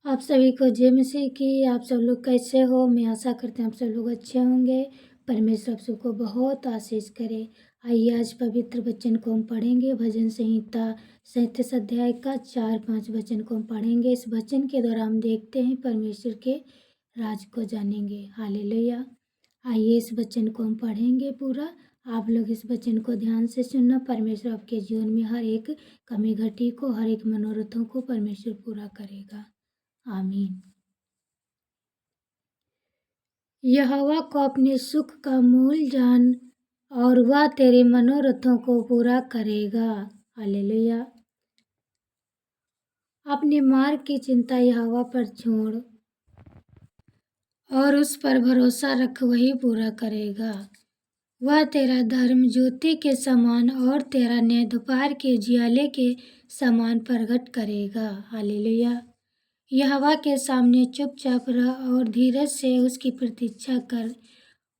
आप सभी को जय मसीह की। आप सब लोग कैसे हो? मैं आशा करते हैं आप सब लोग अच्छे होंगे। परमेश्वर आप सबको बहुत आशीष करे। आइए आज पवित्र वचन को हम पढ़ेंगे। भजन संहिता 37 अध्याय का 4-5 वचन को हम पढ़ेंगे। इस वचन के द्वारा हम देखते हैं परमेश्वर के राज को जानेंगे। हालेलुया। आइए इस वचन को हम पढ़ेंगे पूरा। आप लोग इस वचन को ध्यान से सुनना। परमेश्वर आपके जीवन में हर एक कमी घटी को, हर एक मनोरथों को परमेश्वर पूरा करेगा। आमीन। यहोवा को अपने सुख का मूल जान और वह तेरे मनोरथों को पूरा करेगा। हालेलुया। अपने मार्ग की चिंता यहोवा पर छोड़ और उस पर भरोसा रख, वही पूरा करेगा। वह तेरा धर्म ज्योति के समान और तेरा न्याय दोपहर के उजियाले के समान प्रगट करेगा। हालेलुया। यहोवा के सामने चुपचाप रह और धीरज से उसकी प्रतीक्षा कर।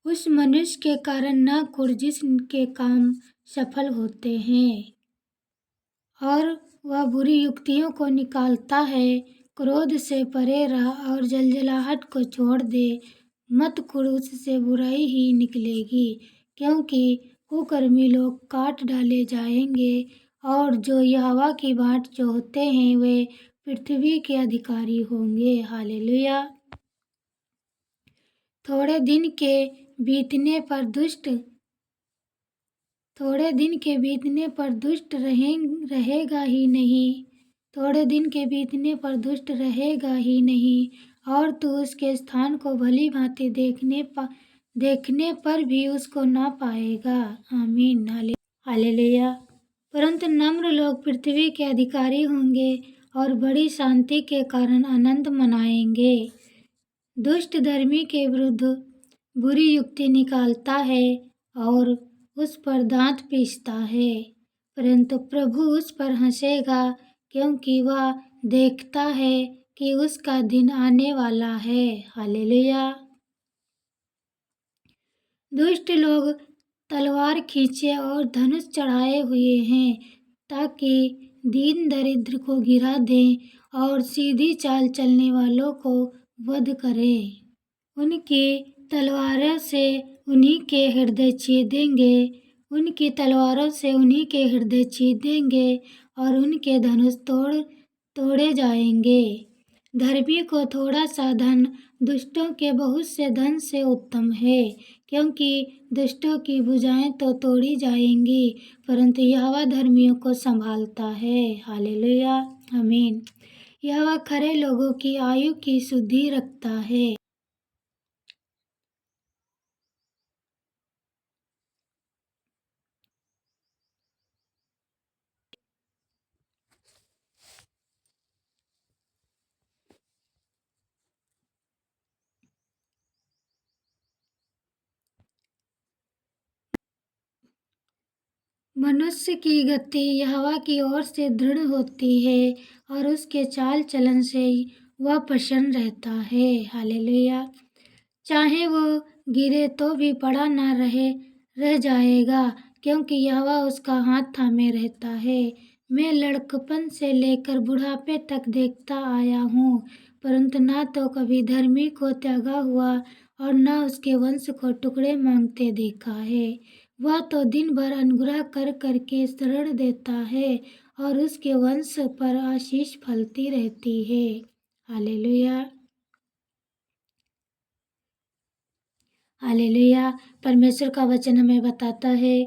उस मनुष्य के कारण न कुर जिसके काम सफल होते हैं, और वह बुरी युक्तियों को निकालता है। क्रोध से परे रह और जलजलाहट को छोड़ दे। मत कुर, उससे बुराई ही निकलेगी, क्योंकि कुकर्मी लोग काट डाले जाएंगे और जो यहोवा की बाट चाहते हैं वे पृथ्वी के अधिकारी होंगे। हालेलुया। थोड़े दिन के बीतने पर दुष्ट थोड़े दिन के बीतने पर दुष्ट रहेगा ही नहीं। थोड़े दिन के बीतने पर दुष्ट रहेगा ही नहीं, और तू उसके स्थान को भली भांति देखने पर भी उसको ना पाएगा। आमीन। हालेलुया। परंतु नम्र लोग पृथ्वी के अधिकारी होंगे और बड़ी शांति के कारण आनंद मनाएंगे। दुष्ट धर्मी के विरुद्ध बुरी युक्ति निकालता है और उस पर दांत पीसता है, परंतु प्रभु उस पर हंसेगा, क्योंकि वह देखता है कि उसका दिन आने वाला है। हालेलुया। दुष्ट लोग तलवार खींचे और धनुष चढ़ाए हुए हैं, ताकि दीन दरिद्र को गिरा दें और सीधी चाल चलने वालों को वध करें। उनकी तलवारों से उन्हीं के हृदय छेदेंगे उनकी तलवारों से उन्हीं के हृदय छेदेंगे और उनके धनुष तोड़े जाएंगे। धर्मी को थोड़ा सा धन दुष्टों के बहुत से धन से उत्तम है, क्योंकि दुष्टों की भुजाएं तो तोड़ी जाएंगी, परंतु यहोवा धर्मियों को संभालता है। हालेलुया। आमीन। यहोवा खरे लोगों की आयु की शुद्धि रखता है। मनुष्य की गति यहोवा की ओर से दृढ़ होती है और उसके चाल चलन से वह प्रसन्न रहता है। हालेलुया। चाहे वो गिरे तो भी पड़ा ना रह जाएगा, क्योंकि यहोवा उसका हाथ थामे रहता है। मैं लड़कपन से लेकर बुढ़ापे तक देखता आया हूँ, परंतु ना तो कभी धर्मी को त्यागा हुआ और ना उसके वंश को टुकड़े मांगते देखा है। वह तो दिन भर अनुग्रह कर करके शरण देता है और उसके वंश पर आशीष फलती रहती है। हालेलुया। हालेलुया। परमेश्वर का वचन हमें बताता है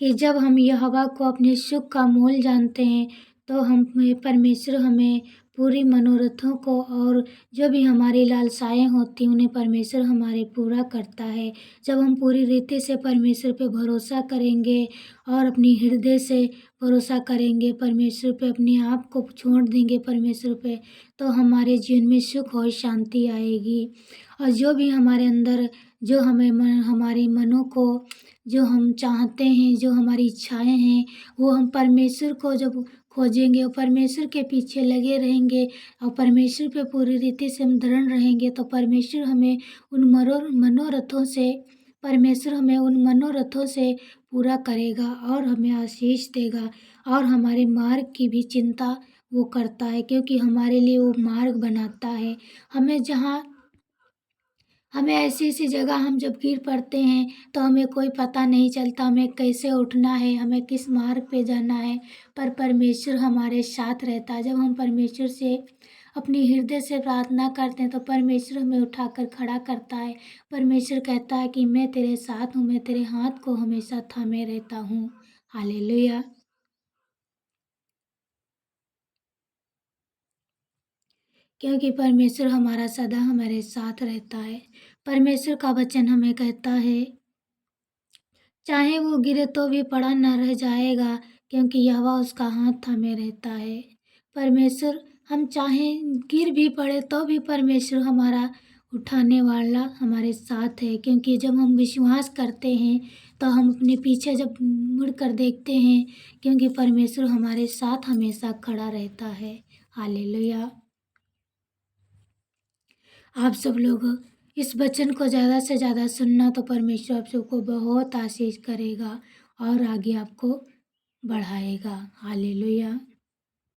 कि जब हम यहोवा को अपने सुख का मूल जानते हैं, तो परमेश्वर हमें पूरी मनोरथों को और जो भी हमारी लालसाएं होती हैं उन्हें परमेश्वर हमारे पूरा करता है। जब हम पूरी रीति से परमेश्वर पे भरोसा करेंगे और अपनी हृदय से भरोसा करेंगे, परमेश्वर पे अपने आप को छोड़ देंगे परमेश्वर पे, तो हमारे जीवन में सुख और शांति आएगी। और जो भी हमारे अंदर जो हमारी मनों को जो हम चाहते हैं, जो हमारी इच्छाएं हैं, वो हम परमेश्वर को जब खोजेंगे और परमेश्वर के पीछे लगे रहेंगे और परमेश्वर पे पूरी रीति से हम दृढ़ रहेंगे, तो परमेश्वर हमें उन मनोरथों से पूरा करेगा और हमें आशीष देगा और हमारे मार्ग की भी चिंता वो करता है, क्योंकि हमारे लिए वो मार्ग बनाता है। हमें ऐसी-ऐसी जगह हम जब गिर पड़ते हैं तो हमें कोई पता नहीं चलता हमें कैसे उठना है, हमें किस मार्ग पे जाना है, पर परमेश्वर हमारे साथ रहता है। जब हम परमेश्वर से अपनी हृदय से प्रार्थना करते हैं तो परमेश्वर हमें उठाकर खड़ा करता है। परमेश्वर कहता है कि मैं तेरे साथ हूँ, मैं तेरे हाथ को हमेशा थामे रहता हूँ। हालेलुया! क्योंकि परमेश्वर हमारा सदा हमारे साथ रहता है। परमेश्वर का वचन हमें कहता है, चाहे वो गिरे तो भी पड़ा न रह जाएगा, क्योंकि यहोवा उसका हाथ थामे रहता है। परमेश्वर, हम चाहे गिर भी पड़े तो भी परमेश्वर हमारा उठाने वाला हमारे साथ है, क्योंकि जब हम विश्वास करते हैं तो हम अपने पीछे जब मुड़ कर देखते हैं, क्योंकि परमेश्वर हमारे साथ हमेशा खड़ा रहता है। हालेलुया! आप सब लोग इस वचन को ज़्यादा से ज़्यादा सुनना, तो परमेश्वर आप सबको बहुत आशीष करेगा और आगे आपको बढ़ाएगा। हालेलुया!